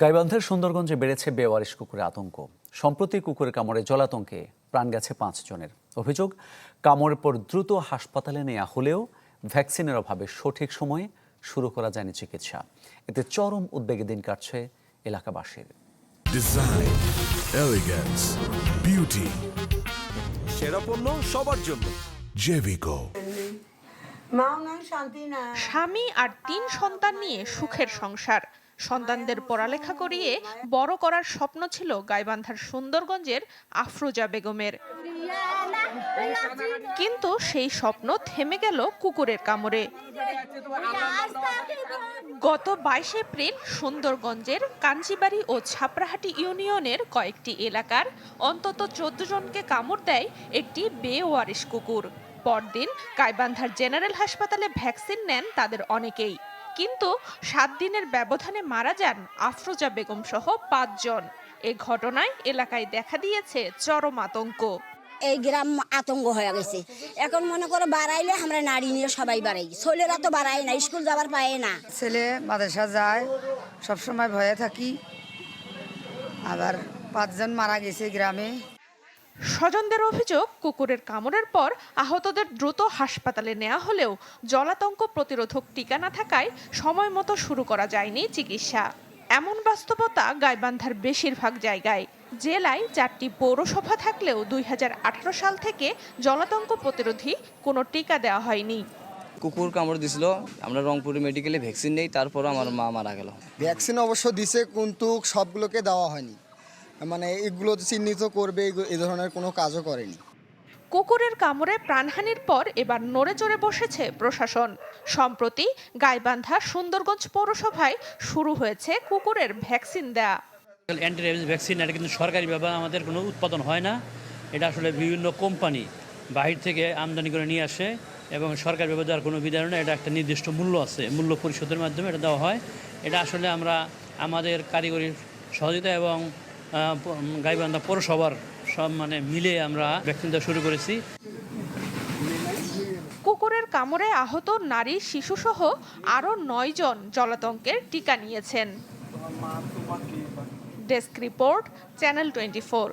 গাইবান্ধার সুন্দরগঞ্জে বেড়েছে বেওয়ারিশ কুকুরের আতঙ্ক। সম্প্রতি কুকুরের কামড়ে জলাতঙ্কে প্রাণ গেছে 5 জনের। অভিযোগ, কামড়ের পর দ্রুত হাসপাতালে নেওয়া হলেও ভ্যাকসিনের অভাবে সঠিক সময়ে শুরু করা যায়নি চিকিৎসা। এতে চরম উদ্বেগে দিন কাটছে এলাকাবাসীর। ডিজাইন, এলিগেন্স, বিউটি, সেরা পণ্য সবার জন্য। জেভিকো। স্বামী আর 3 সন্তান নিয়ে সুখের সংসার। সন্তানদের পড়ালেখা করিয়ে বড় করার স্বপ্ন ছিল গাইবান্ধার সুন্দরগঞ্জের আফরোজা বেগমের, কিন্তু সেই স্বপ্ন থেমে গেল কুকুরের কামড়ে। গত 22 এপ্রিল সুন্দরগঞ্জের কাঞ্চিবাড়ি ও ছাপড়াহাটি ইউনিয়নের কয়েকটি এলাকার অন্তত 14 জনকে কামড় দেয় একটি বেওয়ারিশ কুকুর। পরদিন গাইবান্ধার জেনারেল হাসপাতালে ভ্যাকসিন নেন তাদের অনেকেই, কিন্তু 7 দিনের ব্যবধানে মারা যান আফরোজা বেগম সহ 5 জন। এ ঘটনায় এলাকায় দেখা দিয়েছে চরম আতঙ্ক। এই গ্রাম আতঙ্ক হয়ে গেছে। এখন মনে করো বাড়াইলে আমরা নারী নিয়ে সবাই বাড়াই, ছেলেরা তো বাড়ায় না, স্কুল যাবার পায় না। ছেলে মাদ্রাসা যায়, সবসময় ভয়ে থাকি। আবার 5 জন মারা গেছে গ্রামে। স্বজনদের অভিযোগ, কুকুরের কামড়ের পর আহতদের দ্রুত হাসপাতালে নেওয়া হলেও জলাতঙ্ক প্রতিরোধক টিকা না থাকায় সময় মতো শুরু করা যায়নি চিকিৎসা। এমন বাস্তবতা গাইবান্ধার বেশিরভাগ জায়গায়। জেলায় 4টি পৌরসভা থাকলেও 2018 সাল থেকে জলাতঙ্ক প্রতিরোধী কোনো টিকা দেওয়া হয়নি। কুকুর কামড় দিছিল, আমরা রংপুরে মেডিকেলে ভ্যাকসিন নেই, তারপর আমার মা মারা গেল। ভ্যাকসিন অবশ্য দিছে, কিন্তু সবগুলোকে দেওয়া হয়নি। মানে এগুলো চিহ্নিত করবে, এই ধরনের কোনো কাজও করেনি। কুকুরের কামড়ে প্রাণহানির পর এবার নড়ে চড়ে বসেছে প্রশাসন। সম্প্রতি গাইবান্ধা সুন্দরগঞ্জ পৌরসভায় শুরু হয়েছে কুকুরের ভ্যাকসিন দেয়া। অ্যান্টি রেবিস ভ্যাকসিন, এটা কিন্তু সরকারিভাবে আমাদের কোনো উৎপাদন হয় না। এটা আসলে বিভিন্ন কোম্পানি বাহির থেকে আমদানি করে নিয়ে আসে এবং সরকারিভাবে দেওয়ার কোনো বিধান নেই। এটা একটা নির্দিষ্ট মূল্য আছে, মূল্য পরিশোধের মাধ্যমে এটা দেওয়া হয়। এটা আসলে আমরা আমাদের কারিগরি সহযোগিতা এবং গাইবান্ধা পৌরসভার সব মিলে আমরা ভ্যাকসিন দেওয়া শুরু করেছি। কুকুরের কামড়ে আহত নারী, শিশুসহ আরও 9 জন জলাতঙ্কের টিকা নিয়েছেন। Desk report, channel 24।